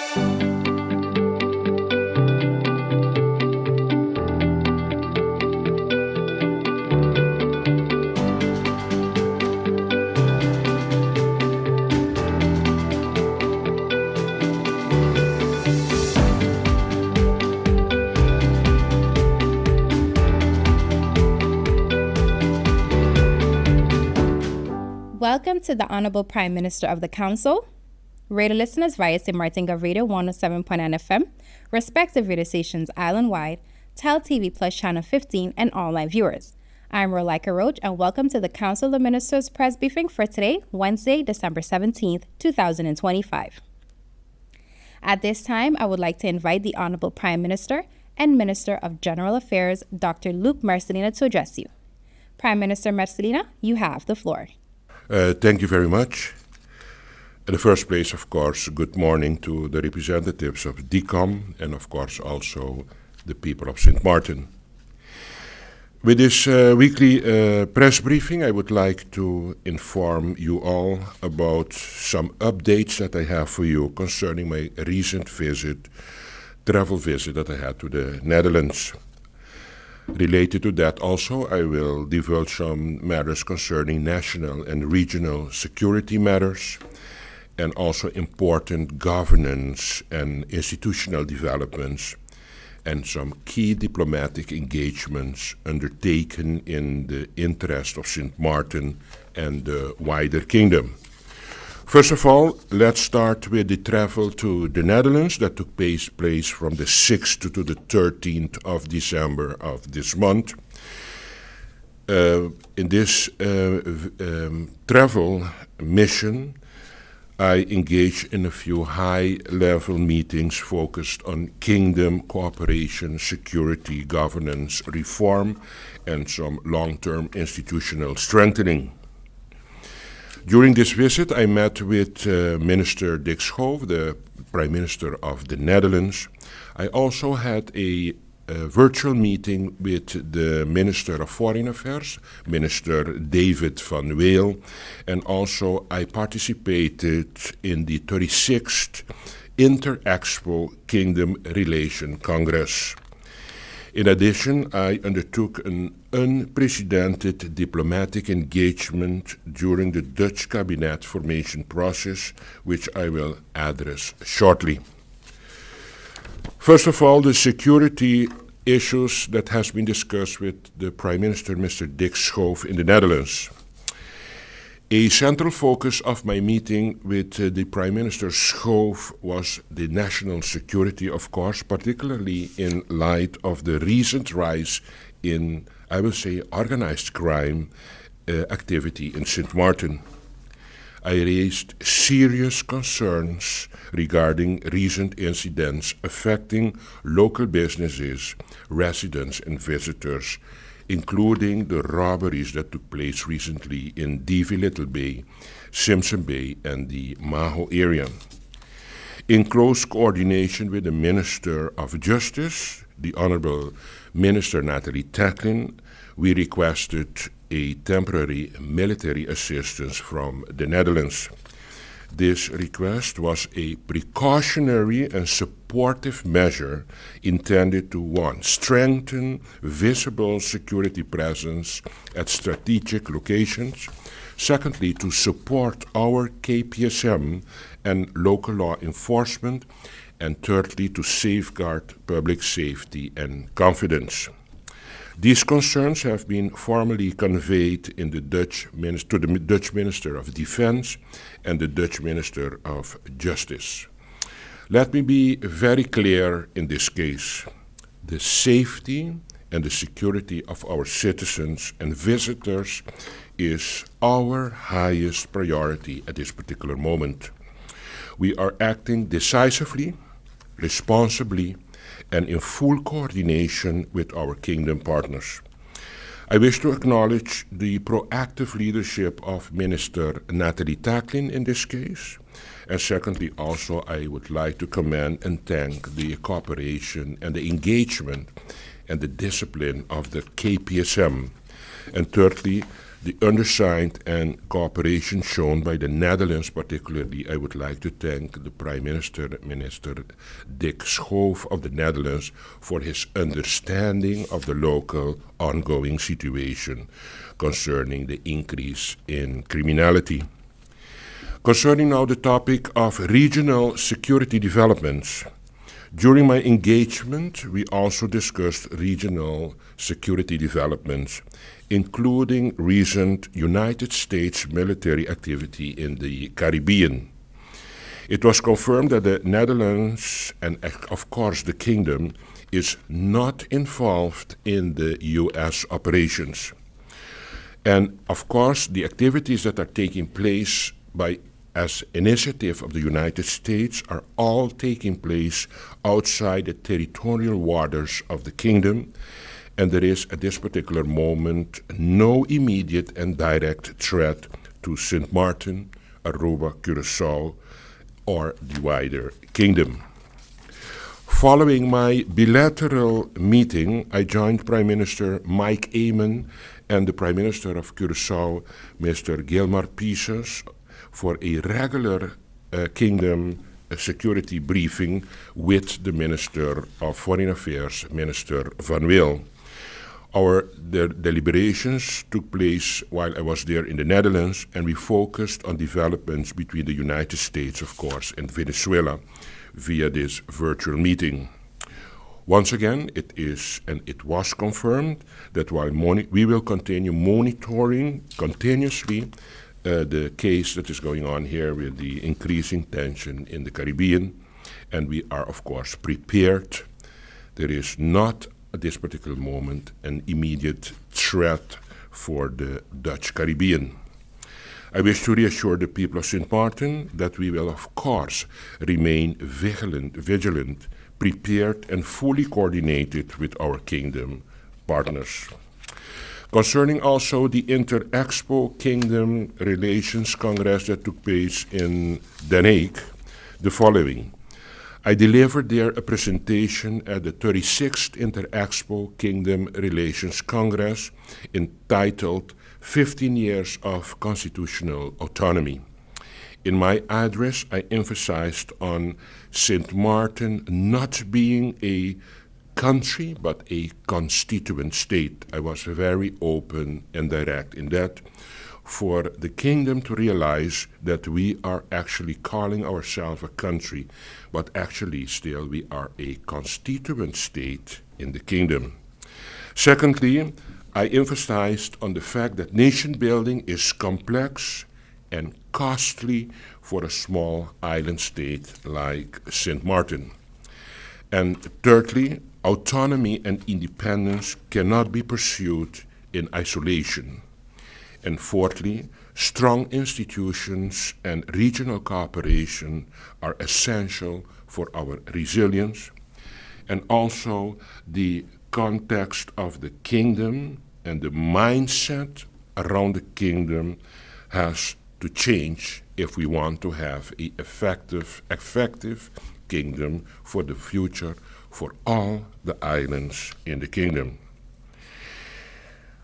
Welcome to the Honorable Prime Minister of the Council, radio listeners via St. Martin Gov Radio 107.9 FM, respective radio stations island-wide, Tel TV Plus Channel 15, and online viewers. I'm Rolika Roach, and welcome to the Council of Ministers press briefing for today, Wednesday, December 17th, 2025. At this time, I would like to invite the Honorable Prime Minister and Minister of General Affairs, Dr. Luc Marcelina, to address you. Prime Minister Marcelina, you have the floor. Thank you very much. In the first place, of course, good morning to the representatives of CoM and, of course, also the people of St. Martin. With this weekly press briefing, I would like to inform you all about some updates that I have for you concerning my recent travel visit that I had to the Netherlands. Related to that also, I will divulge some matters concerning national and regional security matters, and also important governance and institutional developments, and some key diplomatic engagements undertaken in the interest of St. Martin and the wider kingdom. First of all, let's start with the travel to the Netherlands that took place from the 6th to the 13th of December of this month. In this travel mission, I engaged in a few high-level meetings focused on kingdom cooperation, security, governance, reform, and some long-term institutional strengthening. During this visit, I met with Minister Dick Schoof, the Prime Minister of the Netherlands. I also had a virtual meeting with the Minister of Foreign Affairs, Minister David van Weel, and also I participated in the 36th Inter-Expo Kingdom Relation Congress. In addition, I undertook an unprecedented diplomatic engagement during the Dutch cabinet formation process, which I will address shortly. First of all, the security issues that has been discussed with the Prime Minister, Mr. Dick Schoof, in the Netherlands. A central focus of my meeting with the Prime Minister Schoof was the national security, of course, particularly in light of the recent rise in, I will say, organized crime activity in St. Martin. I raised serious concerns regarding recent incidents affecting local businesses, residents, and visitors, including the robberies that took place recently in Divie Little Bay, Simpson Bay, and the Maho area. In close coordination with the Minister of Justice, the Honorable Minister Nathalie Tacklin, we requested a temporary military assistance from the Netherlands. This request was a precautionary and supportive measure intended to, one, strengthen visible security presence at strategic locations, secondly, to support our KPSM and local law enforcement, and thirdly, to safeguard public safety and confidence. These concerns have been formally conveyed to the Dutch Minister of Defense and the Dutch Minister of Justice. Let me be very clear in this case. The safety and the security of our citizens and visitors is our highest priority at this particular moment. We are acting decisively, responsibly, and in full coordination with our kingdom partners. I wish to acknowledge the proactive leadership of Minister Nathalie Tacklin in this case. And secondly, also, I would like to commend and thank the cooperation and the engagement and the discipline of the KPSM. And thirdly, the undersigned and cooperation shown by the Netherlands. Particularly, I would like to thank the Prime Minister, Minister Dick Schoof of the Netherlands, for his understanding of the local ongoing situation concerning the increase in criminality. Concerning now the topic of regional security developments, during my engagement, we also discussed regional security developments, including recent United States military activity in the Caribbean. It was confirmed that the Netherlands, and of course the Kingdom, is not involved in the US operations. And of course, the activities that are taking place as initiative of the United States are all taking place outside the territorial waters of the Kingdom, and there is at this particular moment no immediate and direct threat to St. Martin, Aruba, Curacao, or the wider Kingdom. Following my bilateral meeting, I joined Prime Minister Mike Eamon and the Prime Minister of Curacao, Mr. Gilmar Pisas, for a regular Kingdom security briefing with the Minister of Foreign Affairs, Minister Van Wil. Our deliberations took place while I was there in the Netherlands, and we focused on developments between the United States, of course, and Venezuela via this virtual meeting. Once again, it was confirmed that while we will continue monitoring continuously the case that is going on here with the increasing tension in the Caribbean, and we are, of course, prepared. There is not, at this particular moment, an immediate threat for the Dutch Caribbean. I wish to reassure the people of St. Martin that we will, of course, remain vigilant, prepared, and fully coordinated with our Kingdom partners. Concerning also the Inter-Expo Kingdom Relations Congress that took place in Den Haag, the following. I delivered there a presentation at the 36th Inter-Expo Kingdom Relations Congress entitled 15 Years of Constitutional Autonomy. In my address, I emphasized on St. Martin not being a country, but a constituent state. I was very open and direct in that, for the Kingdom to realize that we are actually calling ourselves a country, but actually still we are a constituent state in the Kingdom. Secondly, I emphasized on the fact that nation building is complex and costly for a small island state like St. Martin. And thirdly, autonomy and independence cannot be pursued in isolation. And fourthly, strong institutions and regional cooperation are essential for our resilience. And also the context of the Kingdom and the mindset around the Kingdom has to change if we want to have an effective Kingdom for the future for all the islands in the Kingdom.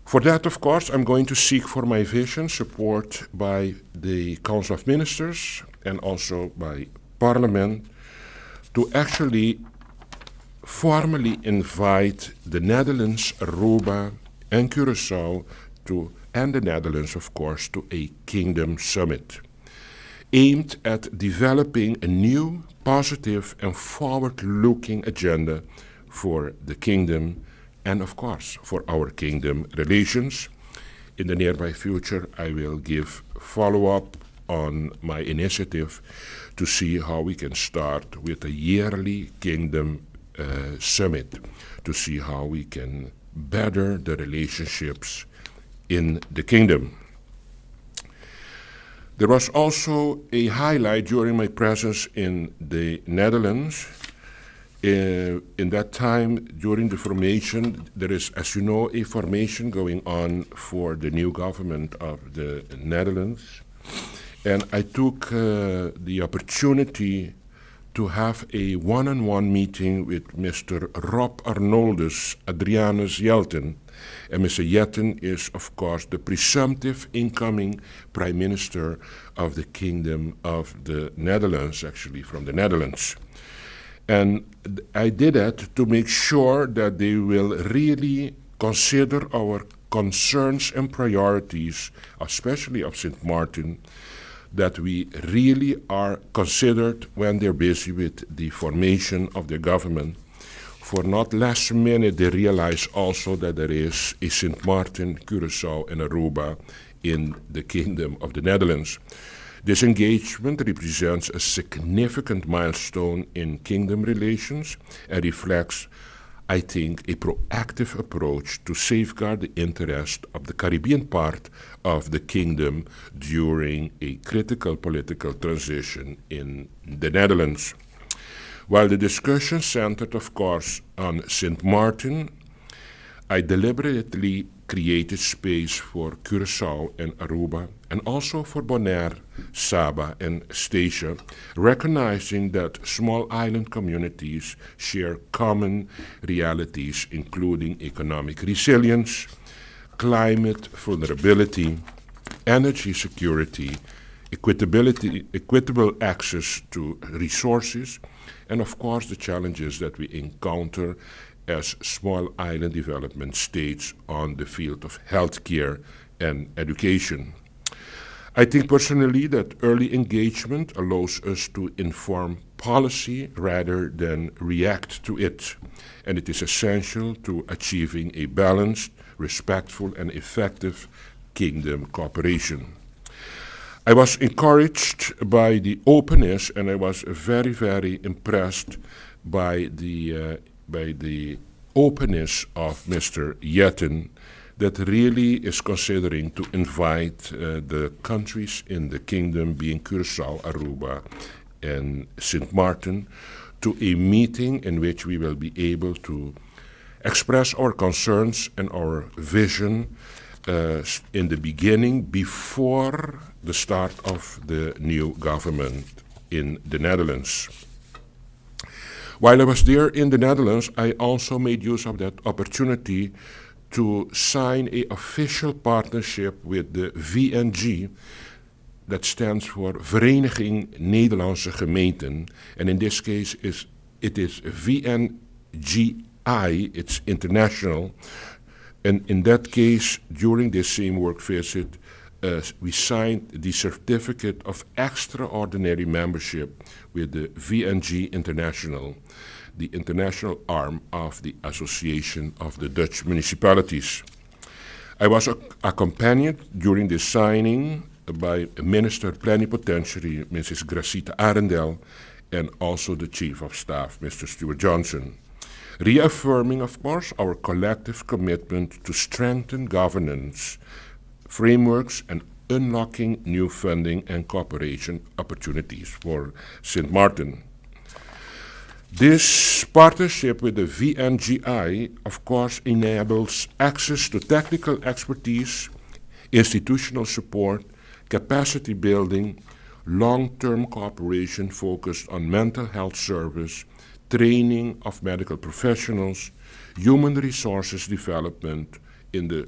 For that, of course, I'm going to seek for my vision support by the Council of Ministers and also by Parliament to actually formally invite the Netherlands, Aruba, and Curacao and the Netherlands, of course, to a Kingdom Summit aimed at developing a new, positive, and forward-looking agenda for the Kingdom and, of course, for our Kingdom relations. In the nearby future, I will give follow-up on my initiative to see how we can start with a yearly Kingdom Summit, to see how we can better the relationships in the Kingdom. There was also a highlight during my presence in the Netherlands. In that time, during the formation, there is, as you know, a formation going on for the new government of the Netherlands. And I took the opportunity to have a one-on-one meeting with Mr. Rob Arnoldus Adrianus Jelten, And Mr. Yetten is, of course, the presumptive incoming Prime Minister of the Kingdom of the Netherlands, actually from the Netherlands. And I did that to make sure that they will really consider our concerns and priorities, especially of St. Martin, that we really are considered when they're busy with the formation of their government. For not last minute, they realize also that there is a St. Martin, Curaçao, and Aruba in the Kingdom of the Netherlands. This engagement represents a significant milestone in kingdom relations and reflects, I think, a proactive approach to safeguard the interest of the Caribbean part of the kingdom during a critical political transition in the Netherlands. While the discussion centered, of course, on St. Martin, I deliberately created space for Curaçao and Aruba, and also for Bonaire, Saba, and Statia, recognizing that small island communities share common realities, including economic resilience, climate vulnerability, energy security, equitable access to resources, and of course the challenges that we encounter as small island development states on the field of healthcare and education. I think personally that early engagement allows us to inform policy rather than react to it, and it is essential to achieving a balanced, respectful, and effective kingdom cooperation. I was encouraged by the openness, and I was very, very impressed by the openness of Mr. Yetten, that really is considering to invite the countries in the kingdom, being Curaçao, Aruba, and St. Martin, to a meeting in which we will be able to express our concerns and our vision in the beginning, before the start of the new government in the Netherlands. While I was there in the Netherlands, I also made use of that opportunity to sign an official partnership with the VNG, that stands for Vereniging Nederlandse Gemeenten. And in this case, it is VNGI, it's international. And in that case, during this same work visit, we signed the certificate of extraordinary membership with the VNG International, the international arm of the Association of the Dutch Municipalities. I was accompanied during the signing by Minister Plenipotentiary Mrs. Gracita Arendel, and also the Chief of Staff, Mr. Stuart Johnson, reaffirming, of course, our collective commitment to strengthen governance frameworks and unlocking new funding and cooperation opportunities for St. Martin. This partnership with the VNGI, of course, enables access to technical expertise, institutional support, capacity building, long-term cooperation focused on mental health service, training of medical professionals, human resources development in the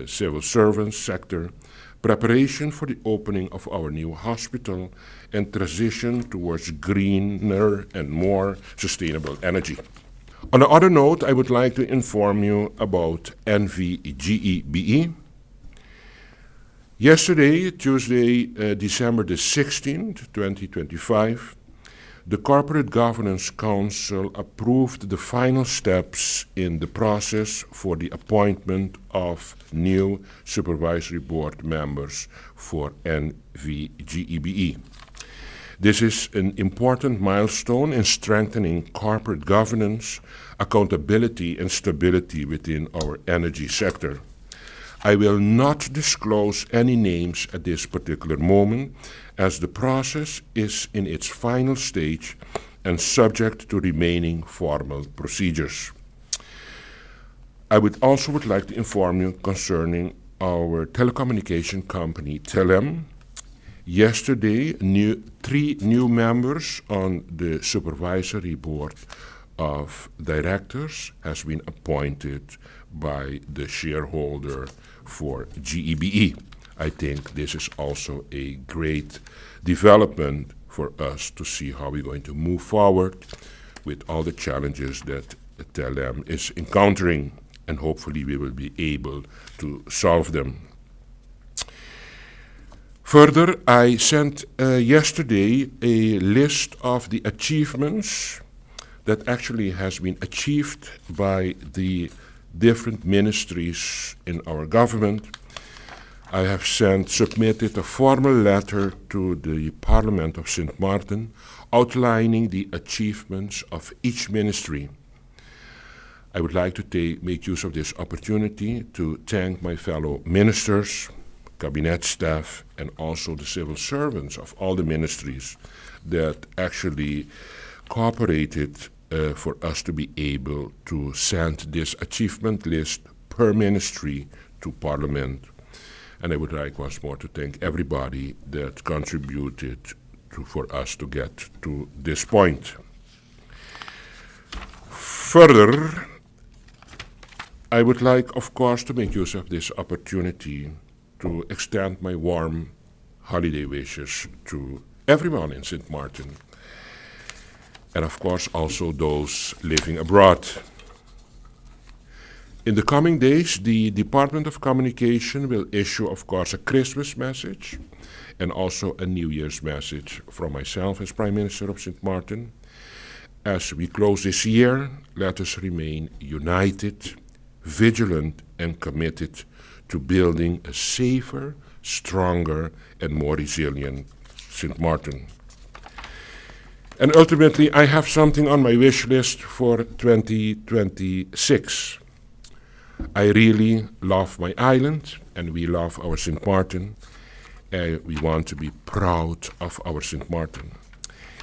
civil servants sector, preparation for the opening of our new hospital, and transition towards greener and more sustainable energy. On the other note, I would like to inform you about NVGEBE. Yesterday, Tuesday, December the 16th, 2025, the Corporate Governance Council approved the final steps in the process for the appointment of new supervisory board members for NVGEBE. This is an important milestone in strengthening corporate governance, accountability, and stability within our energy sector. I will not disclose any names at this particular moment, as the process is in its final stage and subject to remaining formal procedures. I would like to inform you concerning our telecommunication company, Telem. Yesterday, 3 new members on the supervisory board of directors has been appointed by the shareholder for GEBE. I think this is also a great development for us to see how we're going to move forward with all the challenges that TLM is encountering, and hopefully we will be able to solve them. Further, I sent yesterday a list of the achievements that actually has been achieved by the different ministries in our government. I have submitted a formal letter to the Parliament of St. Martin outlining the achievements of each ministry. I would like to make use of this opportunity to thank my fellow ministers, cabinet staff, and also the civil servants of all the ministries that actually cooperated for us to be able to send this achievement list per ministry to Parliament. And I would like once more to thank everybody that contributed for us to get to this point. Further, I would like, of course, to make use of this opportunity to extend my warm holiday wishes to everyone in St. Martin, and of course also those living abroad. In the coming days, the Department of Communication will issue, of course, a Christmas message and also a New Year's message from myself as Prime Minister of St. Martin. As we close this year, let us remain united, vigilant, and committed to building a safer, stronger, and more resilient St. Martin. And ultimately, I have something on my wish list for 2026. I really love my island, and we love our St. Martin. We want to be proud of our St. Martin.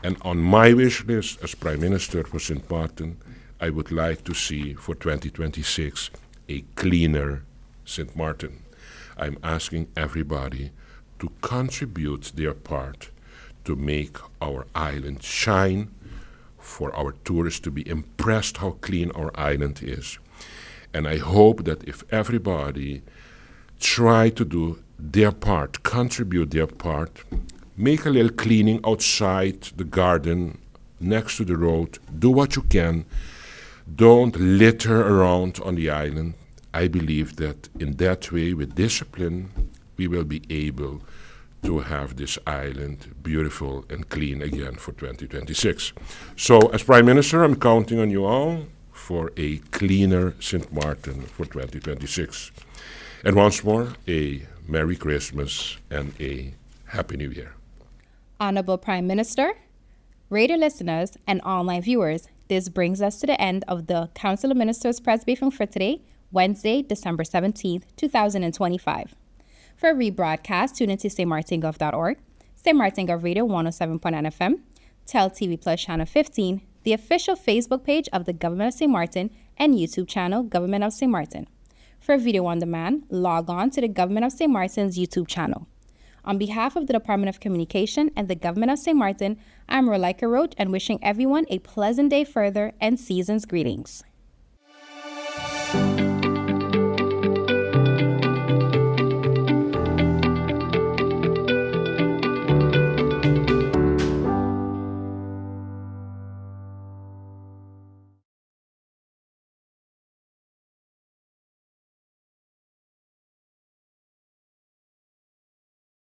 And on my wish list as Prime Minister for St. Martin, I would like to see for 2026 a cleaner St. Martin. I'm asking everybody to contribute their part to make our island shine, for our tourists to be impressed how clean our island is. And I hope that if everybody try to do their part, contribute their part, make a little cleaning outside the garden, next to the road, do what you can, don't litter around on the island. I believe that in that way, with discipline, we will be able to have this island beautiful and clean again for 2026. So as Prime Minister, I'm counting on you all for a cleaner St. Martin for 2026. And once more, a Merry Christmas and a Happy New Year. Honorable Prime Minister, radio listeners, and online viewers, this brings us to the end of the Council of Ministers press briefing for today, Wednesday, December 17th, 2025. For a rebroadcast, tune into stmartingov.org, St. Martin Gov Radio 107.9 FM, Tel TV Plus Channel 15, the official Facebook page of the Government of St. Martin, and YouTube channel, Government of St. Martin. For video on demand, log on to the Government of St. Martin's YouTube channel. On behalf of the Department of Communication and the Government of St. Martin, I'm Rolika Roach and wishing everyone a pleasant day further and season's greetings.